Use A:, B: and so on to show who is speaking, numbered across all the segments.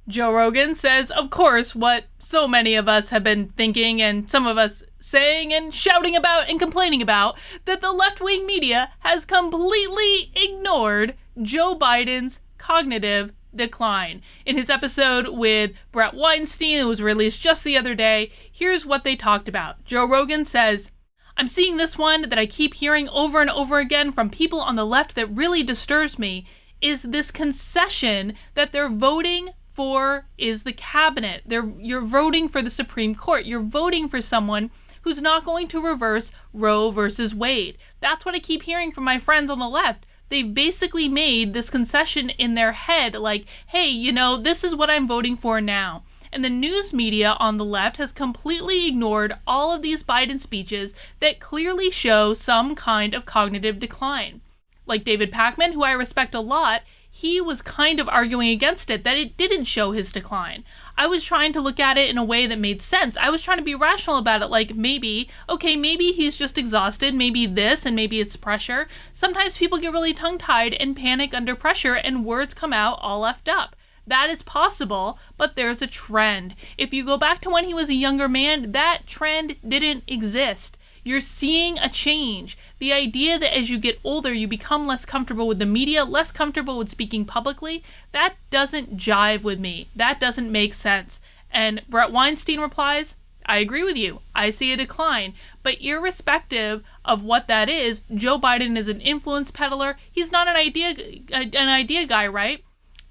A: Joe Rogan says, of course, what so many of us have been thinking and some of us saying and shouting about and complaining about, that the left-wing media has completely ignored Joe Biden's cognitive decline. In his episode with Brett Weinstein, it was released just the other day, here's what they talked about. Joe Rogan says, I'm seeing this one that I keep hearing over and over again from people on the left that really disturbs me, is this concession that they're voting for is the cabinet. You're voting for the Supreme Court. You're voting for someone who's not going to reverse Roe versus Wade. That's what I keep hearing from my friends on the left. They've basically made this concession in their head, like, hey, this is what I'm voting for now. And the news media on the left has completely ignored all of these Biden speeches that clearly show some kind of cognitive decline. Like David Pakman, who I respect a lot, he was kind of arguing against it, that it didn't show his decline. I was trying to look at it in a way that made sense. I was trying to be rational about it, like maybe he's just exhausted, maybe this, and maybe it's pressure. Sometimes people get really tongue-tied and panic under pressure and words come out all effed up. That is possible, but there's a trend. If you go back to when he was a younger man, that trend didn't exist. You're seeing a change. The idea that as you get older, you become less comfortable with the media, less comfortable with speaking publicly, that doesn't jive with me. That doesn't make sense. And Brett Weinstein replies, I agree with you. I see a decline. But irrespective of what that is, Joe Biden is an influence peddler. He's not an idea guy, right?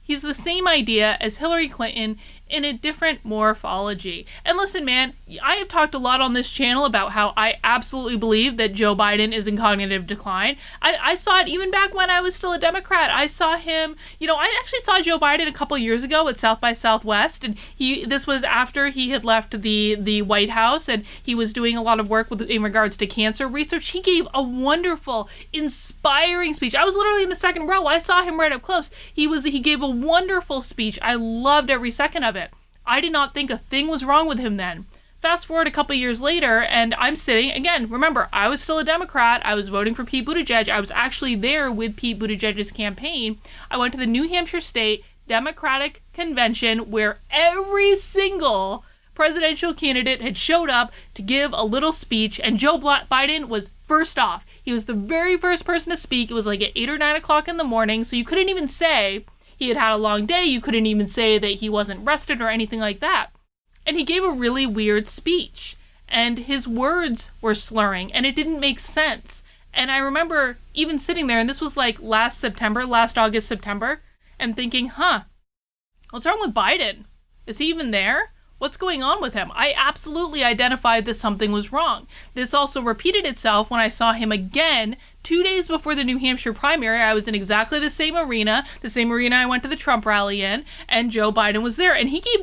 A: He's the same idea as Hillary Clinton in a different morphology. And listen, man, I have talked a lot on this channel about how I absolutely believe that Joe Biden is in cognitive decline. I saw it even back when I was still a Democrat. I saw him, I actually saw Joe Biden a couple years ago at South by Southwest, and this was after he had left the White House, and he was doing a lot of work in regards to cancer research. He gave a wonderful, inspiring speech. I was literally in the second row. I saw him right up close. He gave a wonderful speech. I loved every second of it. I did not think a thing was wrong with him then. Fast forward a couple years later, and I'm sitting, again, remember, I was still a Democrat. I was voting for Pete Buttigieg. I was actually there with Pete Buttigieg's campaign. I went to the New Hampshire State Democratic Convention where every single presidential candidate had showed up to give a little speech, and Joe Biden was first off. He was the very first person to speak. It was like at 8 or 9 o'clock in the morning, so you couldn't even say he had a long day. You couldn't even say that he wasn't rested or anything like that. And he gave a really weird speech. And his words were slurring. And it didn't make sense. And I remember even sitting there, and this was like last August, September, and thinking, what's wrong with Biden? Is he even there? What's going on with him? I absolutely identified that something was wrong. This also repeated itself when I saw him again 2 days before the New Hampshire primary. I was in exactly the same arena I went to the Trump rally in, and Joe Biden was there. And he gave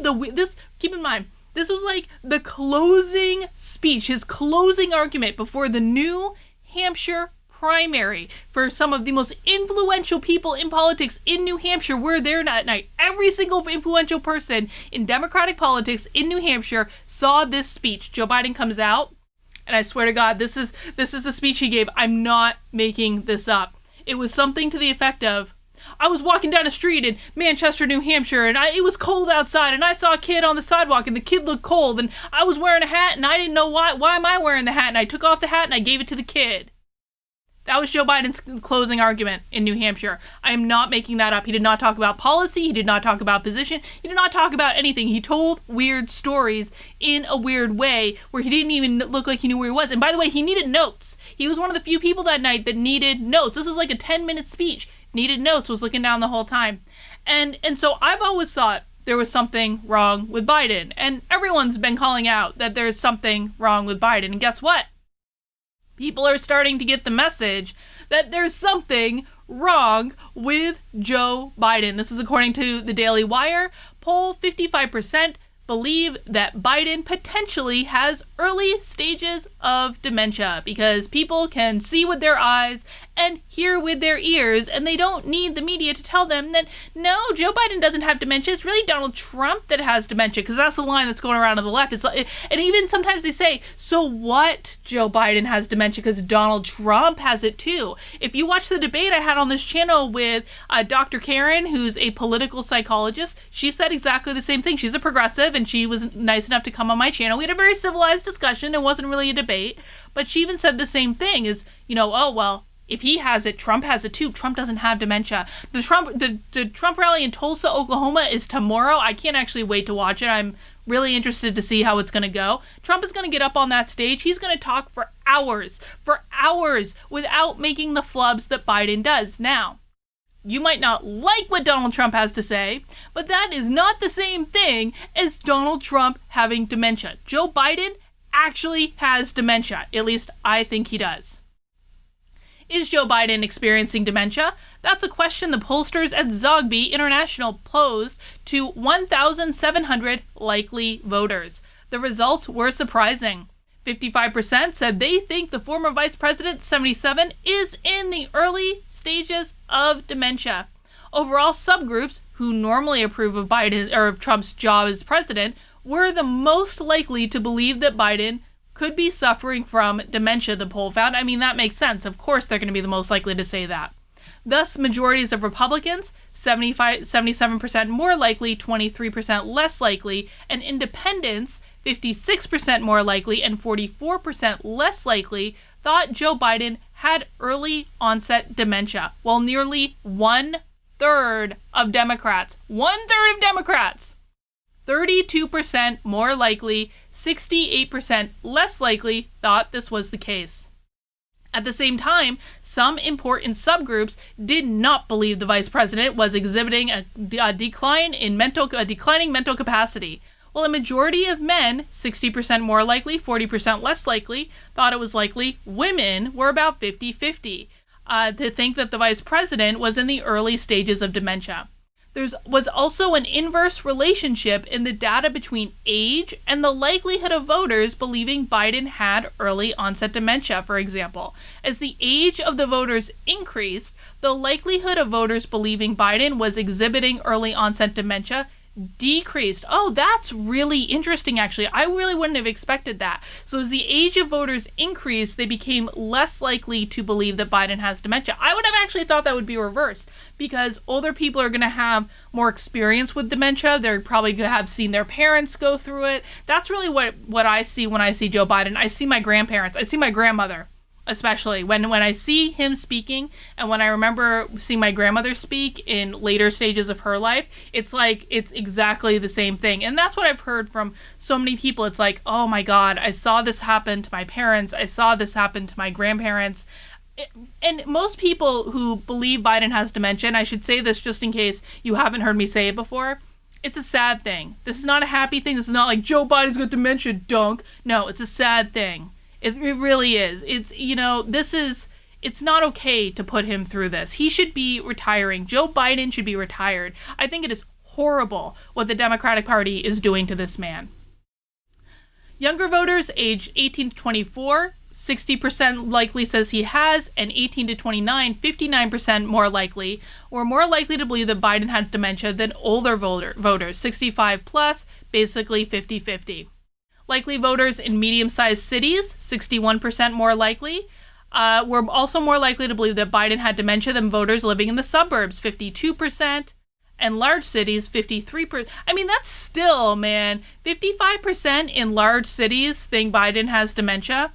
A: keep in mind, this was like the closing speech, his closing argument before the New Hampshire primary for some of the most influential people in politics in New Hampshire were there that night. Every single influential person in Democratic politics in New Hampshire saw this speech. Joe Biden comes out, and I swear to God, this is the speech he gave. I'm not making this up. It was something to the effect of, I was walking down a street in Manchester, New Hampshire, and it was cold outside, and I saw a kid on the sidewalk, and the kid looked cold, and I was wearing a hat, and I didn't know why am I wearing the hat, and I took off the hat, and I gave it to the kid. That was Joe Biden's closing argument in New Hampshire. I am not making that up. He did not talk about policy. He did not talk about position. He did not talk about anything. He told weird stories in a weird way where he didn't even look like he knew where he was. And by the way, he needed notes. He was one of the few people that night that needed notes. This was like a 10-minute speech. Needed notes, was looking down the whole time. And so I've always thought there was something wrong with Biden. And everyone's been calling out that there's something wrong with Biden. And guess what? People are starting to get the message that there's something wrong with Joe Biden. This is according to the Daily Wire. Poll 55% believe that Biden potentially has early stages of dementia because people can see with their eyes and hear with their ears, and they don't need the media to tell them that, no, Joe Biden doesn't have dementia. It's really Donald Trump that has dementia, because that's the line that's going around on the left. It's like, and even sometimes they say, so what? Joe Biden has dementia because Donald Trump has it too. If you watch the debate I had on this channel with Dr. Karen, who's a political psychologist, she said exactly the same thing. She's a progressive, and she was nice enough to come on my channel. We had a very civilized discussion. It wasn't really a debate, but she even said the same thing, is, oh, well, if he has it, Trump has it too. Trump doesn't have dementia. The Trump rally in Tulsa, Oklahoma is tomorrow. I can't actually wait to watch it. I'm really interested to see how it's going to go. Trump is going to get up on that stage. He's going to talk for hours without making the flubs that Biden does. Now, you might not like what Donald Trump has to say, but that is not the same thing as Donald Trump having dementia. Joe Biden actually has dementia. At least I think he does. Is Joe Biden experiencing dementia? That's a question the pollsters at Zogby International posed to 1,700 likely voters. The results were surprising. 55% said they think the former vice president, 77, is in the early stages of dementia. Overall, subgroups who normally approve of Biden or of Trump's job as president were the most likely to believe that Biden could be suffering from dementia, the poll found. I mean, that makes sense. Of course, they're going to be the most likely to say that. Thus, majorities of Republicans, 77% more likely, 23% less likely, and independents, 56% more likely and 44% less likely, thought Joe Biden had early onset dementia, while nearly one-third of Democrats, 32% more likely, 68% less likely thought this was the case. At the same time, some important subgroups did not believe the vice president was exhibiting a declining mental capacity, while a majority of men, 60% more likely, 40% less likely, thought it was likely. Women were about 50-50 to think that the vice president was in the early stages of dementia. There was also an inverse relationship in the data between age and the likelihood of voters believing Biden had early onset dementia, for example. As the age of the voters increased, the likelihood of voters believing Biden was exhibiting early onset dementia decreased. Oh, that's really interesting, actually. I really wouldn't have expected that. So as the age of voters increased, they became less likely to believe that Biden has dementia. I would have actually thought that would be reversed, because older people are going to have more experience with dementia. They're probably going to have seen their parents go through it. That's really what I see when I see Joe Biden. I see my grandparents. I see my grandmother. Especially when I see him speaking, and when I remember seeing my grandmother speak in later stages of her life, it's like it's exactly the same thing. And that's what I've heard from so many people. It's like, oh my God, I saw this happen to my parents. I saw this happen to my grandparents. And most people who believe Biden has dementia, and I should say this just in case you haven't heard me say it before, it's a sad thing. This is not a happy thing. This is not like Joe Biden's got dementia, dunk. No, it's a sad thing. It really is. It's not okay to put him through this. He should be retiring. Joe Biden should be retired. I think it is horrible what the Democratic Party is doing to this man. Younger voters aged 18 to 24, 60% likely says he has, and 18 to 29, 59% more likely, were more likely to believe that Biden had dementia than older voters, 65 plus, basically 50-50. Likely voters in medium-sized cities, 61% more likely, were also more likely to believe that Biden had dementia than voters living in the suburbs, 52%, and large cities, 53%. I mean, that's still, man, 55% in large cities think Biden has dementia.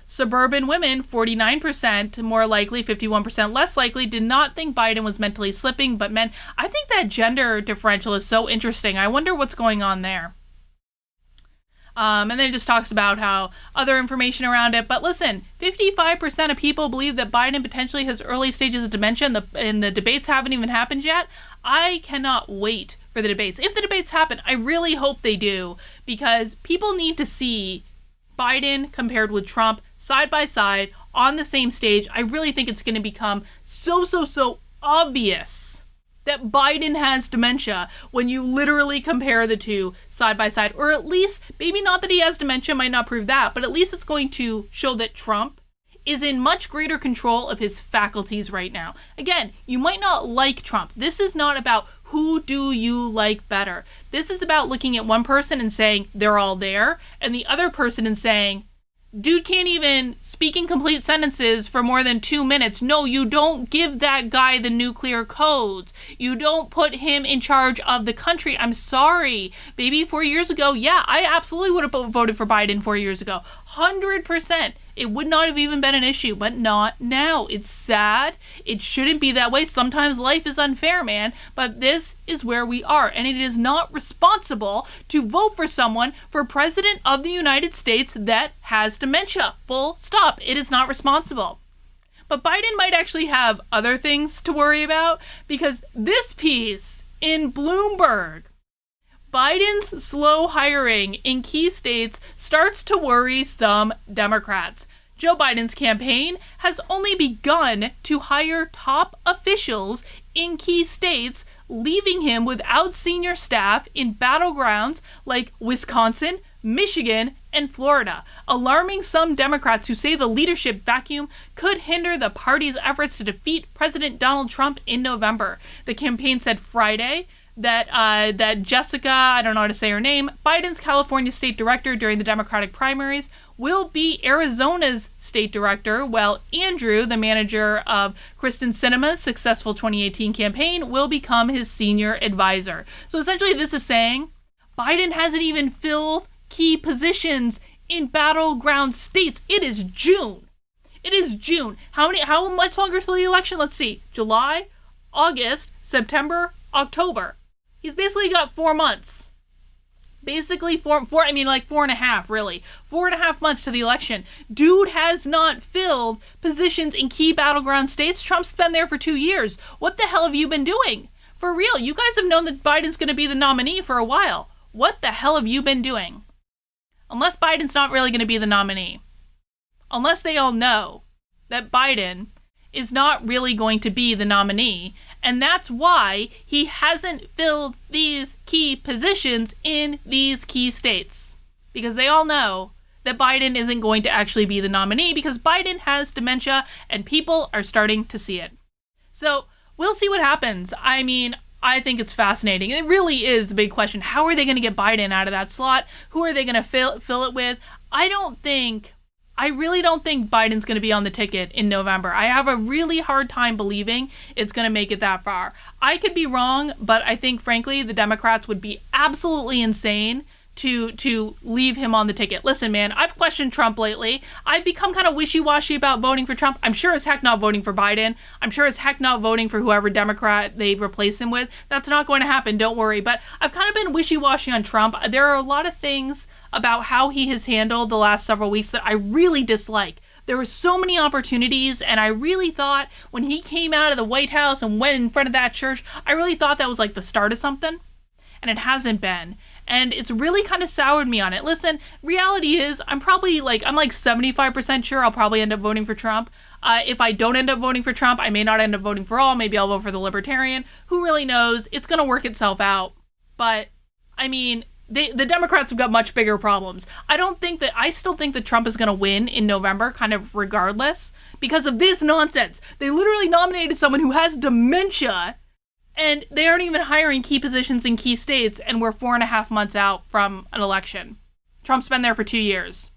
A: Suburban women, 49% more likely, 51% less likely, did not think Biden was mentally slipping, but men. I think that gender differential is so interesting. I wonder what's going on there. And then it just talks about how other information around it. But listen, 55% of people believe that Biden potentially has early stages of dementia, and the debates haven't even happened yet. I cannot wait for the debates. If the debates happen, I really hope they do, because people need to see Biden compared with Trump side by side on the same stage. I really think it's going to become so obvious that Biden has dementia when you literally compare the two side by side. Or at least, maybe not that he has dementia, might not prove that, but at least it's going to show that Trump is in much greater control of his faculties right now. Again, you might not like Trump. This is not about who do you like better. This is about looking at one person and saying they're all there, and the other person and saying, dude can't even speak in complete sentences for more than 2 minutes. No, you don't give that guy the nuclear codes. You don't put him in charge of the country. I'm sorry. Maybe 4 years ago, yeah, I absolutely would have voted for Biden 4 years ago. 100%. It would not have even been an issue, but not now. It's sad. It shouldn't be that way. Sometimes life is unfair, man, but this is where we are, and it is not responsible to vote for someone for president of the United States that has dementia. Full stop. It is not responsible. But Biden might actually have other things to worry about, because this piece in Bloomberg, Biden's slow hiring in key states starts to worry some Democrats. Joe Biden's campaign has only begun to hire top officials in key states, leaving him without senior staff in battlegrounds like Wisconsin, Michigan, and Florida, alarming some Democrats who say the leadership vacuum could hinder the party's efforts to defeat President Donald Trump in November. The campaign said Friday that Jessica, I don't know how to say her name, Biden's California state director during the Democratic primaries, will be Arizona's state director, while Andrew, the manager of Kristen Sinema's successful 2018 campaign, will become his senior advisor. So essentially this is saying Biden hasn't even filled key positions in battleground states. It is June. It is June. How much longer till the election? Let's see. July, August, September, October. He's basically got 4 months. Basically 4.5, really. 4.5 months to the election. Dude has not filled positions in key battleground states. Trump's been there for 2 years. What the hell have you been doing? For real, you guys have known that Biden's going to be the nominee for a while. What the hell have you been doing? Unless Biden's not really going to be the nominee. Unless they all know that Biden is not really going to be the nominee, and that's why he hasn't filled these key positions in these key states. Because they all know that Biden isn't going to actually be the nominee because Biden has dementia and people are starting to see it. So we'll see what happens. I mean, I think it's fascinating. It really is the big question. How are they going to get Biden out of that slot? Who are they going to fill it with? I really don't think Biden's going to be on the ticket in November. I have a really hard time believing it's going to make it that far. I could be wrong, but I think, frankly, the Democrats would be absolutely insane to leave him on the ticket. Listen, man, I've questioned Trump lately. I've become kind of wishy-washy about voting for Trump. I'm sure as heck not voting for Biden. I'm sure as heck not voting for whoever Democrat they replace him with. That's not going to happen, don't worry. But I've kind of been wishy-washy on Trump. There are a lot of things about how he has handled the last several weeks that I really dislike. There were so many opportunities, and I really thought when he came out of the White House and went in front of that church, I really thought that was like the start of something. And it hasn't been. And it's really kind of soured me on it. Listen, reality is I'm like 75% sure I'll probably end up voting for Trump. If I don't end up voting for Trump, I may not end up voting for all. Maybe I'll vote for the Libertarian. Who really knows? It's going to work itself out. But, I mean, the Democrats have got much bigger problems. I still think that Trump is going to win in November, kind of regardless, because of this nonsense. They literally nominated someone who has dementia, and they aren't even hiring key positions in key states, and we're 4.5 months out from an election. Trump's been there for 2 years.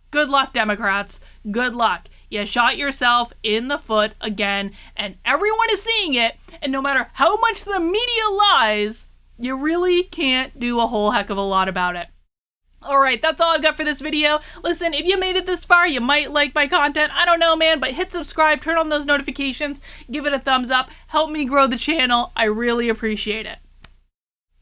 A: Good luck, Democrats. Good luck. You shot yourself in the foot again, and everyone is seeing it, and no matter how much the media lies, you really can't do a whole heck of a lot about it. Alright, that's all I've got for this video. Listen, if you made it this far, you might like my content. I don't know, man, but hit subscribe, turn on those notifications, give it a thumbs up, help me grow the channel. I really appreciate it.